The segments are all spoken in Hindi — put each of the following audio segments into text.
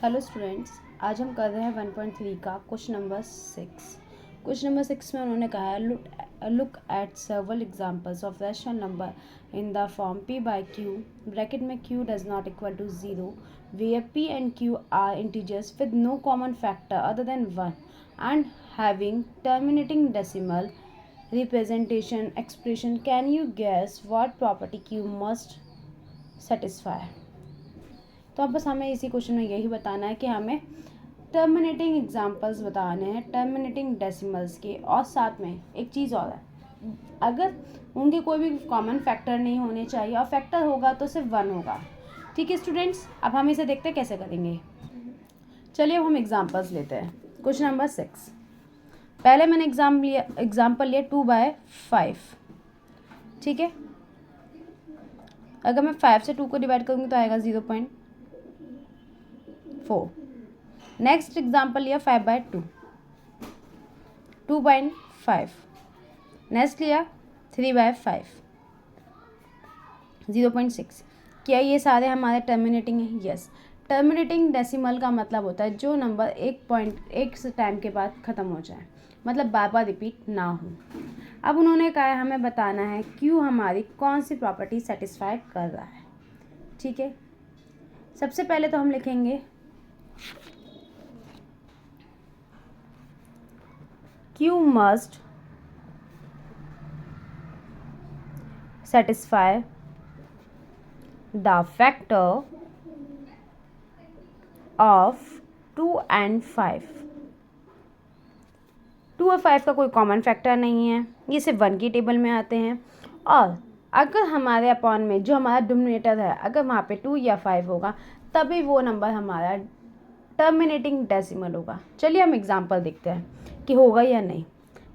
हेलो स्टूडेंट्स, आज हम कर रहे हैं 1.3 का क्वेश्चन नंबर 6। क्वेश्चन नंबर 6 में उन्होंने कहा है look at several examples of rational number in the form p by q bracket में q does not equal to 0 where p and q are integers with no common factor other than 1 and having terminating decimal representation expression. Can you guess what property q must satisfy. तो अब बस हमें इसी क्वेश्चन में यही बताना है कि हमें टर्मिनेटिंग एग्जांपल्स बताने हैं टर्मिनेटिंग डेसिमल्स के, और साथ में एक चीज़ और है, अगर उनके कोई भी कॉमन फैक्टर नहीं होने चाहिए और फैक्टर होगा तो सिर्फ 1 होगा। ठीक है स्टूडेंट्स, अब हम इसे देखते हैं कैसे करेंगे। चलिए अब हम एग्जांपल्स लेते हैं। क्वेश्चन नंबर 6, पहले मैंने एग्जाम्पल लिया 2/5। ठीक है, अगर मैं 5 से 2 को डिवाइड करूँगी तो आएगा 0.4। नेक्स्ट एग्जाम्पल लिया 5/2, 2.5। नेक्स्ट लिया 3/5, 0.6। क्या ये सारे हमारे टर्मिनेटिंग हैं? यस। टर्मिनेटिंग डेसिमल का मतलब होता है जो नंबर 1 टाइम के बाद ख़त्म हो जाए, मतलब बार बार रिपीट ना हो। अब उन्होंने कहा है हमें बताना है क्यों हमारी कौन सी प्रॉपर्टी सेटिस्फाई कर रहा है। ठीक है, सबसे पहले तो हम लिखेंगे Q must satisfy the factor of 2 and 5। 2 और 5 का कोई कॉमन फैक्टर नहीं है, ये सिर्फ 1 की टेबल में आते हैं। और अगर हमारे अपॉन में जो हमारा डिनोमिनेटर है, अगर वहाँ पे 2 या 5 होगा तभी वो नंबर हमारा टर्मिनेटिंग डेसिमल होगा। चलिए हम एग्जांपल देखते हैं कि होगा या नहीं।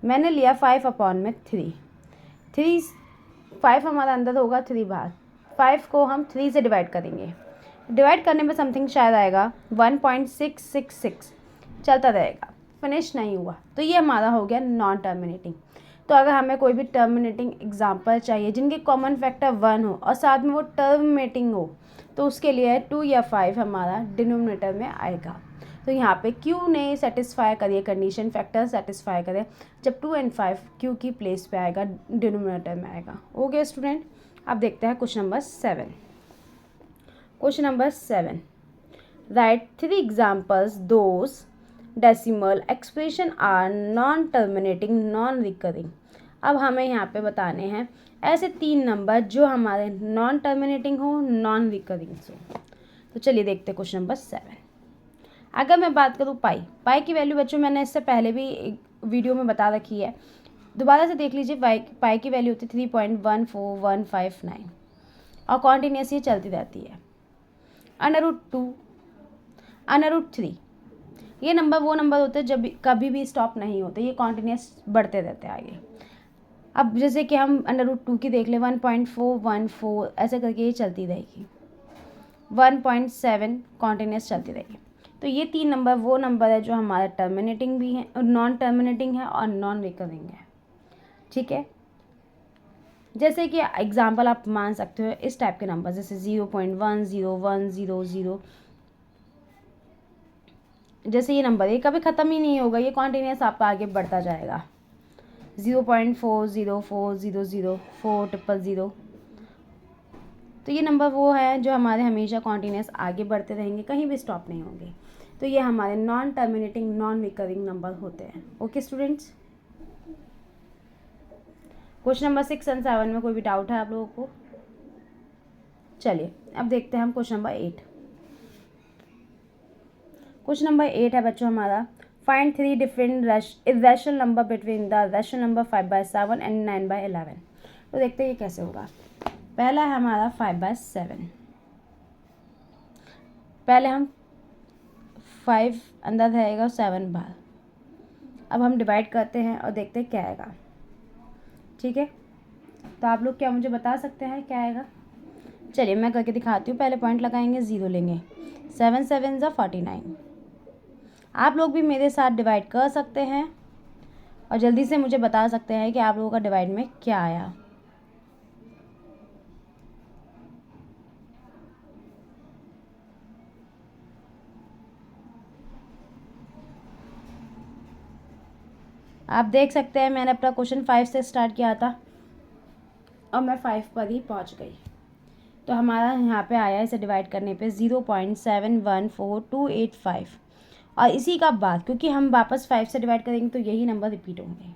मैंने लिया 5 अपॉन में 3 5 हमारा अंदर होगा, 3 बाहर। 5 को हम 3 से डिवाइड करेंगे, डिवाइड करने में समथिंग शायद आएगा 1.666, चलता रहेगा, फिनिश नहीं हुआ, तो ये हमारा हो गया नॉन टर्मिनेटिंग। तो अगर हमें कोई भी टर्मिनेटिंग एग्जांपल चाहिए जिनके कॉमन फैक्टर 1 हो और साथ में वो टर्मिनेटिंग हो, तो उसके लिए 2 या 5 हमारा डिनोमिनेटर में आएगा। तो यहाँ पे क्यू ने सेटिस्फाई करिए कंडीशन, फैक्टर सेटिस्फाई करें जब 2 एंड 5 क्यू की प्लेस पे आएगा, डिनोमिनेटर में आएगा। ओके स्टूडेंट, अब देखते हैं question number 7। Question number 7, write 3 examples those decimal expression are non terminating non recurring. अब हमें यहाँ पे बताने हैं ऐसे 3 नंबर जो हमारे नॉन टर्मिनेटिंग हो, नॉन रिकरिंग हो। तो चलिए देखते हैं क्वेश्चन नंबर 7। अगर मैं बात करूँ पाई की वैल्यू, बच्चों मैंने इससे पहले भी एक वीडियो में बता रखी है, दोबारा से देख लीजिए। पाई की वैल्यू होती है 3.14159 और कॉन्टीन्यूस ये चलती रहती है। √2, √3, ये नंबर वो नंबर होते हैं जब कभी भी स्टॉप नहीं होते, ये कॉन्टीन्यूस बढ़ते रहते हैं आगे। अब जैसे कि हम √2 की देख लें, 1.414 ऐसे करके ये चलती रहेगी, 1.7 कॉन्टीन्यूस चलती रहेगी। तो ये 3 नंबर वो नंबर है जो हमारा टर्मिनेटिंग भी है, नॉन टर्मिनेटिंग है और नॉन रिकरिंग है। ठीक है, जैसे कि एग्जांपल आप मान सकते हो इस टाइप के नंबर, जैसे 0.10100, जैसे ये नंबर ये कभी ख़त्म ही नहीं होगा, ये कॉन्टीन्यूस आपका आगे बढ़ता जाएगा। 0.4040004000, तो ये नंबर वो है जो हमारे हमेशा कॉन्टीन्यूस आगे बढ़ते रहेंगे, कहीं भी स्टॉप नहीं होंगे। तो ये हमारे non terminating non recurring number होते हैं। Okay students, question number 6 and 7 में कोई भी डाउट है आप लोगों को? चलिए अब देखते हैं हम क्वेश्चन नंबर 8। क्वेश्चन नंबर 8 है बच्चों हमारा, find 3 different irrational number between the rational number 5/7 and 9/11। तो देखते हैं ये कैसे होगा। पहला है हमारा 5/7। पहले हम 5 अंदर रहेगा और 7 बाहर। अब हम डिवाइड करते हैं और देखते हैं क्या आएगा। ठीक है, तो आप लोग क्या मुझे बता सकते हैं क्या आएगा? चलिए मैं करके दिखाती हूँ। पहले पॉइंट लगाएंगे, 0 लेंगे, 7 7 ज़ा 49। आप लोग भी मेरे साथ डिवाइड कर सकते हैं और जल्दी से मुझे बता सकते हैं कि आप लोगों का डिवाइड में क्या आया। आप देख सकते हैं मैंने अपना क्वेश्चन 5 से स्टार्ट किया था और मैं 5 पर ही पहुंच गई। तो हमारा यहाँ पे आया इसे डिवाइड करने पे 0.714285 और इसी का बाद क्योंकि हम वापस 5 से डिवाइड करेंगे तो यही नंबर रिपीट होंगे।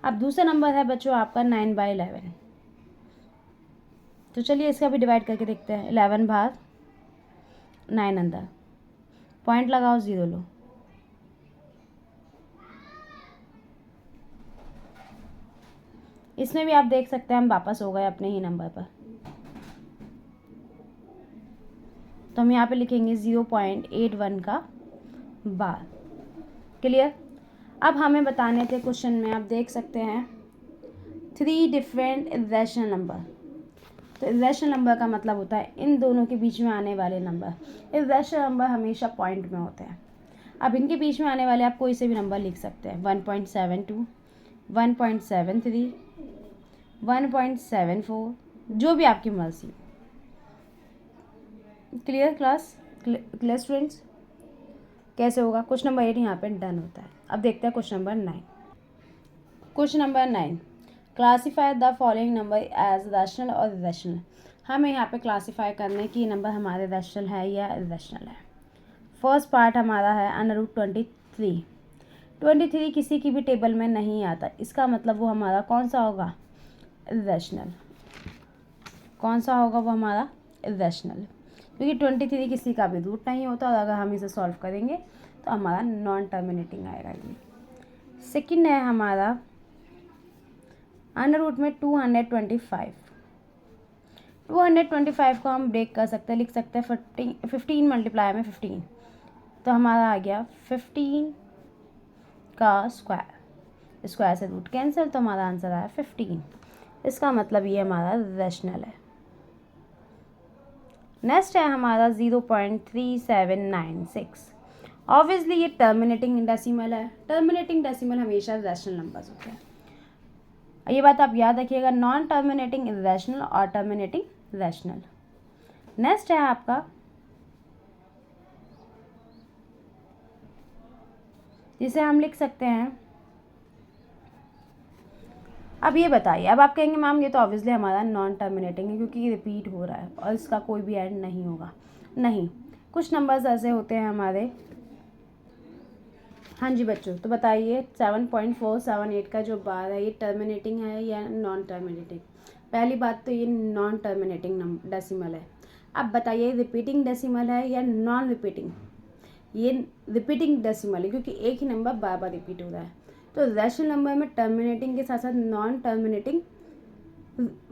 अब दूसरा नंबर है बच्चों आपका 9/11। तो चलिए इसका भी डिवाइड करके देखते हैं। 11 भाग 9 अंदर, पॉइंट लगाओ, 0 लो। इसमें भी आप देख सकते हैं हम वापस हो गए अपने ही नंबर पर। तो हम यहाँ पे लिखेंगे 0.81 का बार। क्लियर। अब हमें बताने थे क्वेश्चन में, आप देख सकते हैं 3 डिफरेंट इरेशनल नंबर। तो इरेशनल नंबर का मतलब होता है इन दोनों के बीच में आने वाले नंबर। इरेशनल नंबर हमेशा पॉइंट में होते हैं। अब इनके बीच में आने वाले आप कोई से भी नंबर लिख सकते हैं। 1.72, 1.73, 1.74, जो भी आपकी मर्जी। Clear class, clear students. कैसे होगा? क्वेश्चन नंबर 8 यहाँ पे डन होता है। अब देखते हैं question number 9। Question number 9, classify the following number as rational और इरेशनल। हमें यहाँ पे क्लासीफाई करने की नंबर हमारे रैशनल है या इरेशनल है। फर्स्ट पार्ट हमारा है √23। 23 किसी की भी टेबल में नहीं आता, इसका मतलब वो हमारा कौन सा होगा? इरेशनल। कौन सा होगा वो हमारा? इरेशनल, क्योंकि 23 किसी का भी रूट नहीं होता और अगर हम इसे सॉल्व करेंगे तो हमारा नॉन टर्मिनेटिंग आएगा ये। सेकंड है हमारा अंडर रूट में 225। 225 को हम ब्रेक कर सकते हैं, लिख सकते हैं 15 मल्टीप्लाई में 15, तो हमारा आ गया 15 का स्क्वायर। स्क्वायर से रूट कैंसिल, तो हमारा आंसर आया 15। इसका मतलब ये हमारा रैशनल है। नेक्स्ट है हमारा 0.3796। ऑब्वियसली ये टर्मिनेटिंग डेसिमल है। टर्मिनेटिंग डेसिमल हमेशा रैशनल नंबर्स होते हैं, ये बात आप याद रखिएगा। नॉन टर्मिनेटिंग इरेशनल और टर्मिनेटिंग रैशनल। नेक्स्ट है आपका जिसे हम लिख सकते हैं। अब ये बताइए, अब आप कहेंगे मैम ये तो ऑब्वियसली हमारा नॉन टर्मिनेटिंग है क्योंकि रिपीट हो रहा है और इसका कोई भी एंड नहीं होगा। नहीं, कुछ नंबर्स ऐसे होते हैं हमारे। हाँ जी बच्चों, तो बताइए 7.478 का जो बार है ये टर्मिनेटिंग है या नॉन टर्मिनेटिंग? पहली बात तो ये नॉन टर्मिनेटिंग डेसिमल है। अब बताइए रिपीटिंग डेसिमल है या नॉन रिपीटिंग? ये रिपीटिंग डेसिमल है क्योंकि एक ही नंबर बार बार रिपीट हो रहा है। तो रैशनल नंबर में टर्मिनेटिंग के साथ साथ non terminating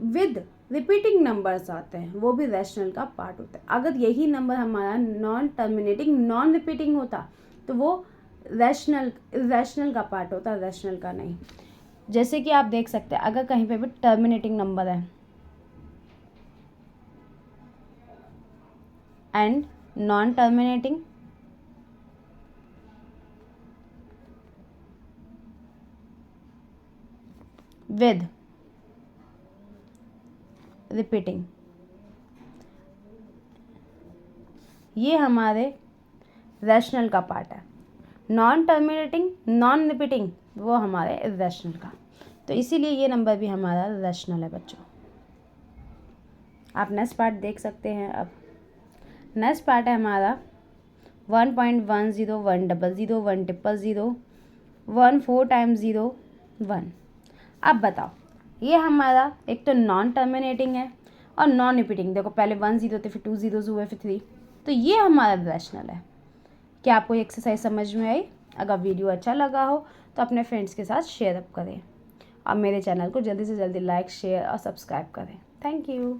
with repeating numbers आते हैं, वो भी रैशनल का पार्ट होता है। अगर यही नंबर हमारा नॉन टर्मिनेटिंग नॉन रिपीटिंग होता तो वो रैशनल का पार्ट होता, रैशनल का नहीं। जैसे कि आप देख सकते हैं अगर कहीं पे भी टर्मिनेटिंग नंबर है and non terminating with repeating, ये हमारे रैशनल का पार्ट है। नॉन टर्मिनेटिंग नॉन रिपीटिंग वो हमारे इरेशनल का। तो इसीलिए ये नंबर भी हमारा रैशनल है बच्चों। आप नेक्स्ट पार्ट देख सकते हैं। अब नेक्स्ट पार्ट है हमारा 1.10 100 100 1 4 टाइम्स 0 1। अब बताओ ये हमारा एक तो नॉन टर्मिनेटिंग है और नॉन रिपीटिंग। देखो पहले 1 0 थे, फिर 2 zeros हुए, फिर 3, तो ये हमारा रैशनल है। क्या आपको ये एक्सरसाइज समझ में आई? अगर वीडियो अच्छा लगा हो तो अपने फ्रेंड्स के साथ शेयर अप करें और मेरे चैनल को जल्दी से जल्दी लाइक, शेयर और सब्सक्राइब करें। Thank you.